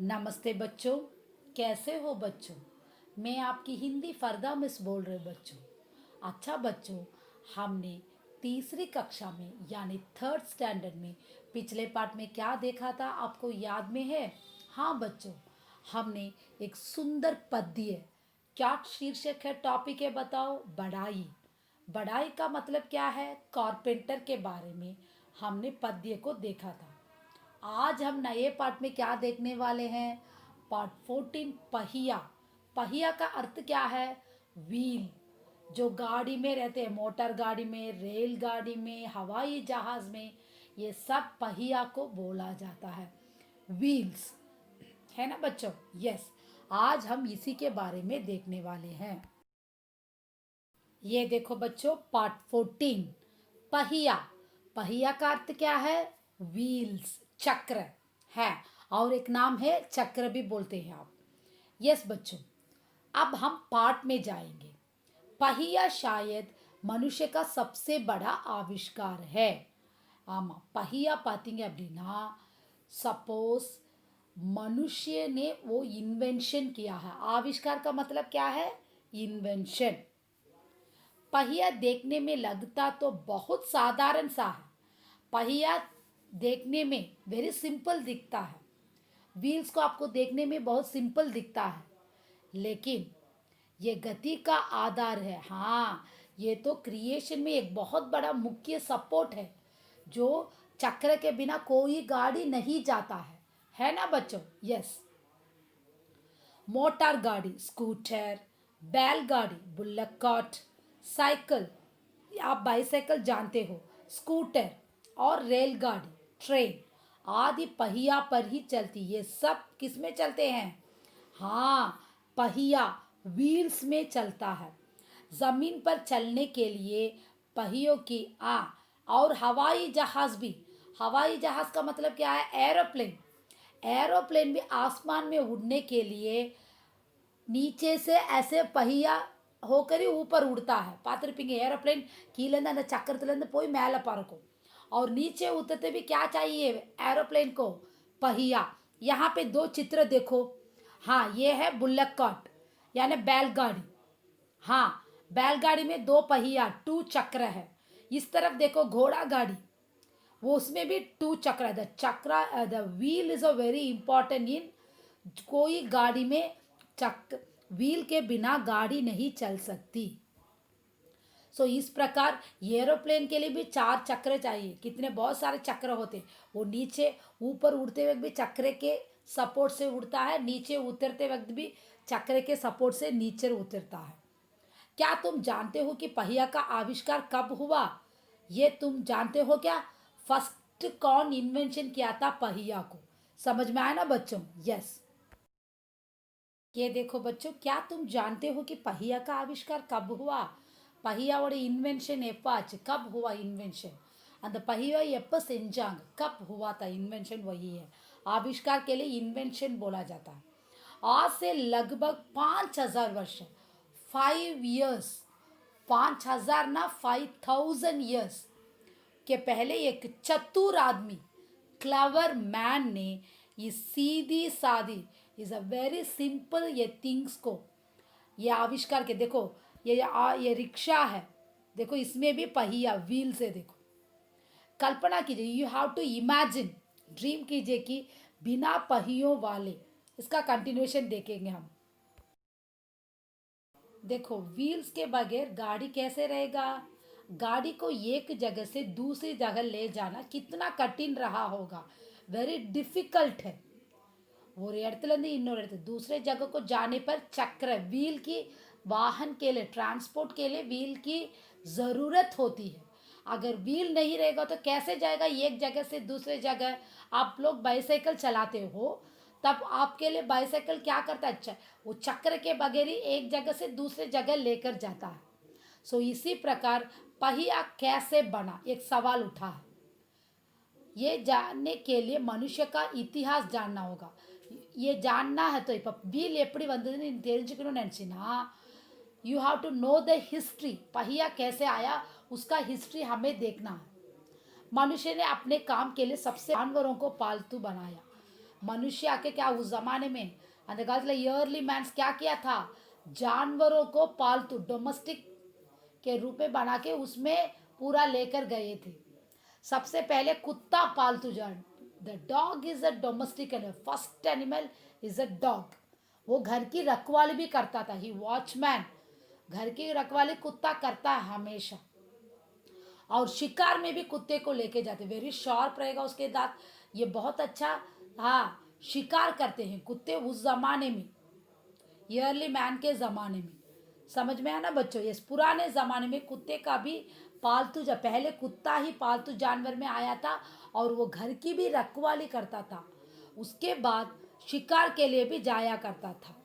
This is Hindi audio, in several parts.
नमस्ते बच्चों। कैसे हो बच्चों? मैं आपकी हिंदी फरदा मिस बोल रहे बच्चों। अच्छा बच्चों, हमने तीसरी कक्षा में यानी थर्ड स्टैंडर्ड में पिछले पार्ट में क्या देखा था, आपको याद में है? हाँ बच्चों, हमने एक सुंदर पद्य, क्या शीर्षक है, टॉपिक है बताओ? बढ़ाई। बढ़ाई का मतलब क्या है? कारपेंटर के बारे में हमने पद्य को देखा था। आज हम नए पार्ट में क्या देखने वाले हैं? पार्ट 14, पहिया। पहिया का अर्थ क्या है? व्हील। जो गाड़ी में रहते हैं, मोटर गाड़ी में, रेल गाड़ी में, हवाई जहाज में, ये सब पहिया को बोला जाता है, व्हील्स। है ना बच्चों? यस। आज हम इसी के बारे में देखने वाले हैं। ये देखो बच्चों, पार्ट 14, पहिया। पहिया का अर्थ क्या है? व्हील्स, चक्र है। और एक नाम है चक्र भी बोलते हैं आप। यस बच्चों, अब हम पार्ट में जाएंगे। पहिया शायद मनुष्य का सबसे बड़ा आविष्कार है। आमा पहिया पातींगे அப்படின்னா सपोज मनुष्य ने वो इन्वेंशन किया है। आविष्कार का मतलब क्या है? इन्वेंशन। पहिया देखने में लगता तो बहुत साधारण सा है। पहिया देखने में वेरी सिंपल दिखता है। व्हील्स को आपको देखने में बहुत सिंपल दिखता है, लेकिन ये गति का आधार है। हाँ, ये तो क्रिएशन में एक बहुत बड़ा मुख्य सपोर्ट है, जो चक्र के बिना कोई गाड़ी नहीं जाता है ना बच्चों? यस। मोटर गाड़ी, स्कूटर, बैलगाड़ी, बुल्लक कार्ट, साइकिल, आप बाईसाइकिल जानते हो, स्कूटर और रेलगाड़ी, ट्रेन आदि पहिया पर ही चलती। ये सब किस में चलते हैं? हाँ, पहिया व्हील्स में चलता है। जमीन पर चलने के लिए पहियों की और हवाई जहाज भी। हवाई जहाज का मतलब क्या है? एरोप्लेन। एरोप्लेन भी आसमान में उड़ने के लिए नीचे से ऐसे पहिया होकर ही ऊपर उड़ता है। पातिरपिंगे एरोप्लेन கீழேந்து அந்த சக்கரத்துலேருந்து போய் மேலே பறக்கும்। और नीचे उतरते भी क्या चाहिए एरोप्लेन को? पहिया। यहाँ पे दो चित्र देखो। हाँ, ये है बुल्लक कार्ट यानी बैलगाड़ी। हाँ, बैलगाड़ी में दो पहिया, टू चक्र है। इस तरफ देखो घोड़ा गाड़ी, वो उसमें भी टू चक्र है। The wheel is a very important in कोई गाड़ी में। चक्र व्हील के बिना गाड़ी नहीं चल सकती। सो इस प्रकार एरोप्लेन के लिए भी चार चक्र चाहिए। कितने बहुत सारे चक्र होते हैं। वो नीचे ऊपर उड़ते वक्त भी चक्र के सपोर्ट से उड़ता है, नीचे उतरते वक्त भी चक्र के सपोर्ट से नीचे उतरता है। क्या तुम जानते हो कि पहिया का आविष्कार कब हुआ? ये तुम जानते हो क्या? फर्स्ट कौन इन्वेंशन किया था पहिया को? समझ में आया ना बच्चों? यस। ये देखो बच्चों, क्या तुम जानते हो कि पहिया का आविष्कार कब हुआ? पहियाவோட इन्वेंशन எப்போ ஆச்சு? कब हुआ इन्वेंशन? அந்த पहिया எப்போ செஞ்சாங்க? कब हुआ था इन्वेंशन? वही है, आविष्कार के लिए इन्वेंशन बोला जाता है। आज से लगभग 5000 वर्ष, 5 years, 5000 ना 5000 years के पहले एक चतुर आदमी, क्लवर मैन ने इस सीधी सादी, इज अ वेरी सिंपल ये थिंग्स को ये आविष्कार के। देखो ये रिक्शा है, देखो इसमें भी पहिया व्हील से। देखो, कल्पना कीजिए, you have to imagine, dream कीजिए कि बिना पहियों वाले, इसका कंटिन्यूएशन देखेंगे हम। देखो, व्हील्स के बगैर गाड़ी कैसे रहेगा? गाड़ी को एक जगह से दूसरी जगह ले जाना कितना कठिन रहा होगा। वेरी डिफिकल्ट है। ஒரு இடத்துல இருந்து இன்னொரு இடத்துக்கு दूसरे जगह को जाने पर चक्र व्हील की, वाहन के लिए, ट्रांसपोर्ट के लिए व्हील की ज़रूरत होती है। अगर व्हील नहीं रहेगा तो कैसे जाएगा एक जगह से दूसरे जगह? आप लोग बाईसाइकिल चलाते हो, तब आपके लिए बाईसाइकिल क्या करता है? वो चक्र के बगैर ही एक जगह से दूसरे जगह लेकर जाता है। सो इसी प्रकार पहिया कैसे बना, एक सवाल उठा है। ये जानने के लिए मनुष्य का इतिहास जानना होगा। ये जानना है तो இப்போ வீல் எப்படி வந்ததுன்னு நீ தெரிஞ்சுக்கணும்னு நினச்சின்னா you have to know the history. पहिया कैसे आया उसका हिस्ट्री हमें देखना है। मनुष्य ने अपने काम के लिए सबसे जानवरों को पालतू बनाया। मनुष्य आके क्या उस जमाने में அந்த காலத்துல इयरली मैंस क्या किया था, जानवरों को पालतू डोमेस्टिक के रूप में बना के उसमें पूरा लेकर गए थे। सबसे पहले कुत्ता पालतू जान, the dog is a domestic animal, first animal is a dog. वो घर की रखवाली भी करता था, ही वॉचमैन, घर की रखवाली कुत्ता करता है हमेशा। और शिकार में भी कुत्ते को लेके जाते, वेरी शार्प रहेगा उसके दांत, ये बहुत अच्छा। हाँ, शिकार करते हैं कुत्ते उस जमाने में, ईयरली मैन के ज़माने में। समझ में आया ना बच्चों, ये पुराने ज़माने में कुत्ते का भी पालतू, जब पहले कुत्ता ही पालतू जानवर में आया था और वो घर की भी रखवाली करता था, उसके बाद शिकार के लिए भी जाया करता था।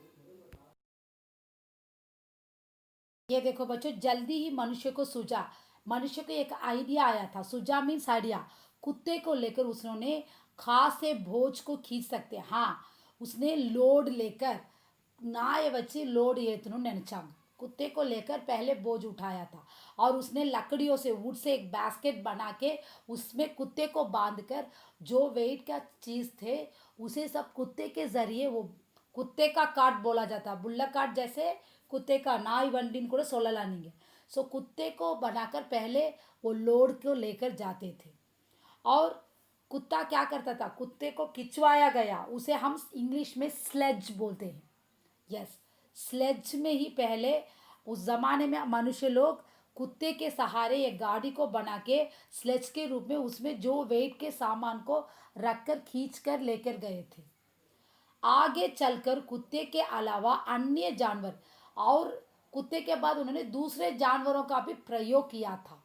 ये देखो बच्चों, जल्दी ही मनुष्य को सूझा, मनुष्य को एक आइडिया आया था, सूझा मीन्स आइडिया। कुत्ते को लेकर उसने खास से भोज को खींच सकते हैं। हाँ, उसने लोड लेकर नाय वच्ची लोड ये नेनचांग, कुत्ते को लेकर पहले बोझ उठाया था और उसने लकड़ियों से, वुड से एक बास्केट बना के उसमें कुत्ते को बांधकर जो वेट का चीज़ थे उसे सब कुत्ते के जरिए, वो कुत्ते का काट बोला जाता, बुल्ला काट जैसे कुत्ते का नाई वंडिन को सोललानी, सो कुत्ते को बनाकर पहले वो लोड को लेकर जाते थे। और कुत्ता क्या करता था, कुत्ते को खिंचवाया गया, उसे हम इंग्लिश में स्लेज बोलते हैं। यस, स्लेज में ही पहले उस जमाने में मनुष्य लोग कुत्ते के सहारे एक गाड़ी को बना के स्लेज के रूप में उसमें जो वेट के सामान को रखकर खींच कर लेकर गए थे। आगे चलकर कुत्ते के अलावा अन्य जानवर, और कुत्ते के बाद उन्होंने दूसरे जानवरों का भी प्रयोग किया था।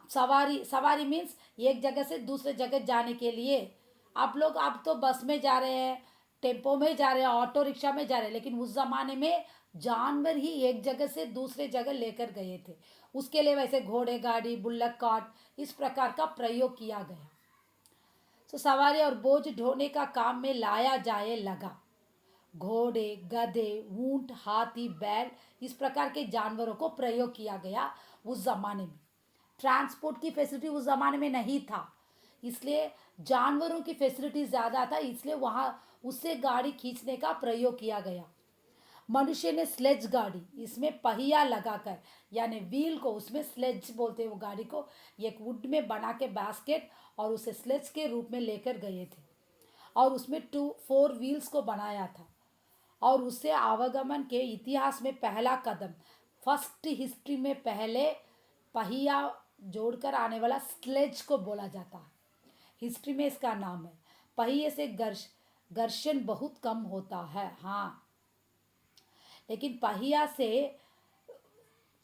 सवारी, सवारी मीन्स एक जगह से दूसरे जगह जाने के लिए। आप लोग अब तो बस में जा रहे हैं, टेम्पो में जा रहे हैं, ऑटो रिक्शा में जा रहे हैं, लेकिन उस जमाने में जानवर ही एक जगह से दूसरे जगह लेकर गए थे। उसके लिए वैसे घोड़े गाड़ी, बुल्लक कार्ट, इस प्रकार का प्रयोग किया गया। तो सवारी और बोझ ढोने का काम में लाया जाए लगा। घोड़े, गधे, ऊंट, हाथी, बैल, इस प्रकार के जानवरों को प्रयोग किया गया उस जमाने में। ट्रांसपोर्ट की फैसिलिटी उस ज़माने में नहीं था, इसलिए जानवरों की फैसिलिटी ज़्यादा था, इसलिए वहाँ उससे गाड़ी खींचने का प्रयोग किया गया। मनुष्य ने स्लेज गाड़ी, इसमें पहिया लगाकर, यानी व्हील को, उसमें स्लेज बोलते हैं वो गाड़ी को, एक वुड में बना के बास्केट और उसे स्लेज के रूप में लेकर गए थे और उसमें 4 व्हील्स को बनाया था। और उससे आवागमन के इतिहास में पहला कदम, फर्स्ट हिस्ट्री में पहले पहिया जोड़कर आने वाला स्लेज को बोला जाता है, हिस्ट्री में इसका नाम है। पहिए से घर्षण बहुत कम होता है। हाँ, लेकिन पहिया से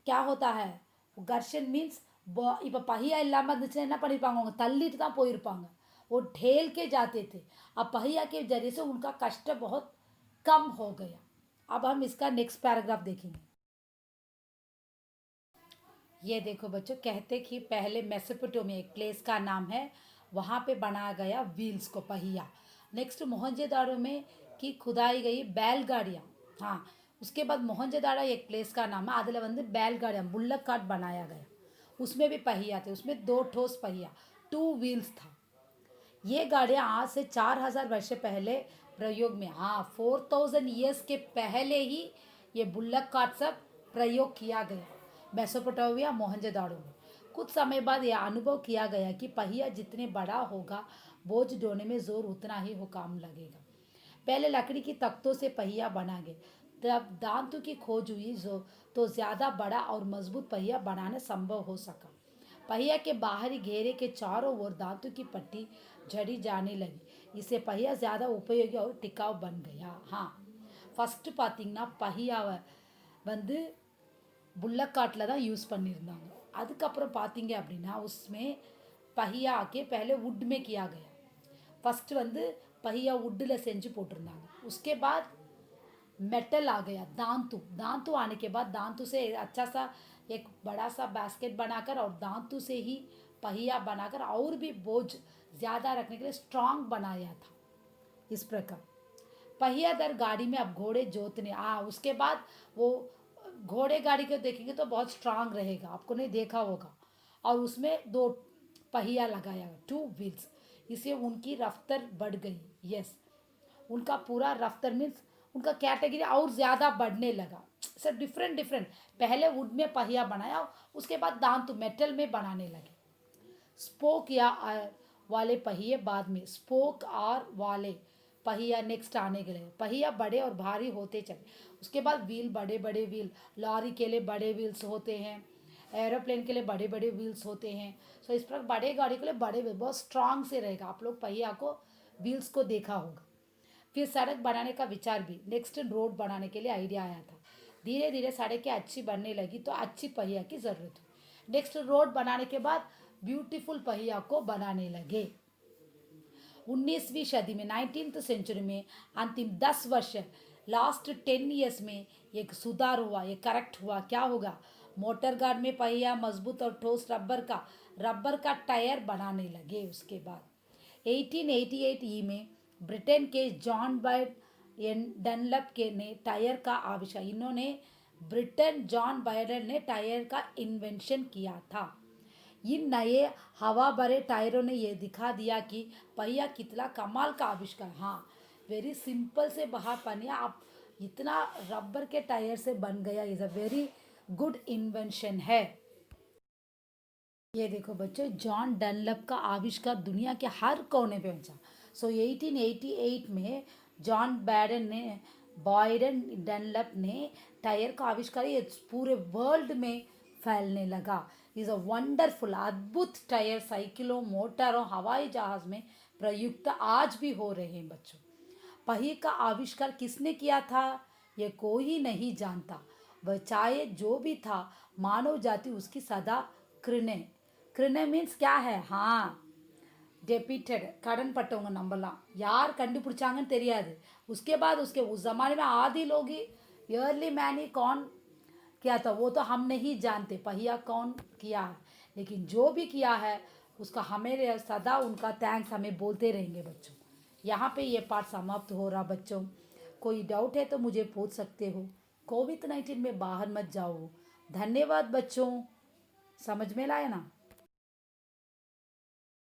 क्या होता है, घर्षण मीन्स இப்போ पहिया இல்லாமல் இருந்துச்சுன்னா என்ன பண்ணியிருப்பாங்க, அவங்க தள்ளிட்டு தான் போயிருப்பாங்க, वो ढेल के जाते थे। अब पहिया के जरिए से उनका कष्ट बहुत कम हो गया। अब हम इसका नेक्स्ट पैराग्राफ देखेंगे। ये देखो बच्चों, कहते कि पहले मेसोपोटामिया एक प्लेस का नाम है, वहाँ पे बनाया गया व्हील्स को, पहिया। नेक्स्ट मोहनजोदाड़ो में की खुदाई गई बैलगाड़ियाँ। हाँ, उसके बाद मोहनजोदाड़ो एक प्लेस का नाम है, அதில் வந்து बैलगाड़ियाँ, बुल्लक कार्ट बनाया गया, उसमें भी पहिया थे, उसमें 2 ठोस पहिया, 2 व्हील्स था। ये गाड़ियाँ आज से 4000 वर्ष पहले प्रयोग में, हाँ 4000 ईयर्स के पहले ही ये बुल्लक कार्ट सब प्रयोग किया गया मेसोपोटामिया, मोहनजोदाड़ो में। कुछ समय बाद यह अनुभव किया गया कि पहिया जितने बड़ा होगा, बोझ ढोने में जोर उतना ही हो काम लगेगा। पहले लकड़ी की तख्तों से पहिया बना गए, तब दांतों की खोज हुई जो तो ज़्यादा बड़ा और मजबूत पहिया बनाना संभव हो सका। पहिया के बाहरी घेरे के चारों ओर दांतों की पट्टी जड़ी जाने लगी, इससे पहिया ज़्यादा उपयोगी और टिकाऊ बन गया। हाँ, ஃபஸ்ட்டு பார்த்தீங்கன்னா पहियाவை வந்து புல்லக் காட்டில் தான் யூஸ் பண்ணியிருந்தாங்க। அதுக்கப்புறம் பார்த்தீங்க அப்படின்னா उसमें पहिया आके पहले वुड में किया गया। फर्स्ट வந்து पहिया वुडिல் செஞ்சு போட்டிருந்தாங்க, उसके बाद मेटल आ गया, दांतु, दांतु आने के बाद दांतु से अच्छा सा एक बड़ा सा बास्केट बनाकर और दांतु से ही पहिया बनाकर और भी बोझ ज़्यादा रखने के लिए स्ट्रांग बनाया था। इस प्रकार पहिया दर गाड़ी में अब घोड़े जोतने, उसके बाद वो घोड़े गाड़ी को देखेंगे तो बहुत स्ट्रांग रहेगा, आपको नहीं देखा होगा, और उसमें 2 पहिया लगाया, 2 व्हील्स। इससे उनकी रफ्तार बढ़ गई। यस, उनका पूरा रफ्तार मीन्स उनका कैटेगरी और ज़्यादा बढ़ने लगा। सर डिफरेंट डिफरेंट, पहले वुड में पहिया बनाया, उसके बाद दांत मेटल में बनाने लगे। स्पोक या आर वाले पहिए बाद में, स्पोक आर वाले पहिया नेक्स्ट आने के लिए। पहिया बड़े और भारी होते चले, उसके बाद व्हील, बड़े बड़े व्हील, लॉरी के लिए बड़े व्हील्स होते हैं, एरोप्लेन के लिए बड़े बड़े व्हील्स होते हैं। सो इस प्रकार बड़े गाड़ी के लिए बड़े wheel, बहुत स्ट्रांग से रहेगा। आप लोग पहिया को व्हील्स को देखा होगा। फिर सड़क बनाने का विचार भी, नेक्स्ट रोड बनाने के लिए आइडिया आया था। धीरे धीरे सड़कें अच्छी बनने लगी तो अच्छी पहिया की ज़रूरत हुई। नेक्स्ट रोड बनाने के बाद ब्यूटीफुल पहिया को बनाने लगे। 19वीं सदी में, 19th सेंचुरी में, अंतिम 10 वर्ष, लास्ट 10 ईयर्स में एक सुधार हुआ, ये करेक्ट हुआ। क्या होगा? मोटर गार्ड में पहिया मजबूत और ठोस रबर का टायर बनाने लगे। उसके बाद 1888 ई में ब्रिटेन के जॉन बायड डनलप के ने टायर का आविष्कार, इन्होंने ब्रिटेन जॉन बायडन ने टायर का इन्वेंशन किया था। इन नए हवा भरे टायरों ने यह दिखा दिया कि पहिया कितना कमाल का आविष्कार। हाँ, वेरी सिंपल से बाहर पहिया आप इतना रबर के टायर से बन गया, is a very good invention है। ये देखो बच्चों, जॉन डनलप का आविष्कार दुनिया के हर कोने पे पहुंचा। सो 1888 में जॉन बॉयडन डनलप ने टायर का आविष्कार, ये पूरे वर्ल्ड में फैलने लगा। इज़ अ वंडरफुल, अद्भुत टायर साइकिलों, मोटरों, हवाई जहाज में प्रयुक्त आज भी हो रहे हैं बच्चों। पहिए का आविष्कार किसने किया था, ये कोई नहीं जानता। वह चाहे जो भी था, मानव जाति उसकी सदा कृण्य। कृण्य मीन्स क्या है? हाँ, டெபிட்டட், கடன் பட்டவங்க நம்பலாம்। யார் கண்டுபிடிச்சாங்கன்னு தெரியாது। उसके बाद उसके उस ज़माने में आदि लोग ही, अर्ली मैन ही कौन किया था वो तो हम नहीं जानते, पहिया कौन किया है, लेकिन जो भी किया है उसका हमें सदा उनका थैंक्स हमें बोलते रहेंगे बच्चों। यहाँ पे ये पाठ समाप्त हो रहा बच्चों। कोई डाउट है तो मुझे पूछ सकते हो। कोविड 19 में बाहर मत जाओ। धन्यवाद बच्चों, समझ में लाया ना?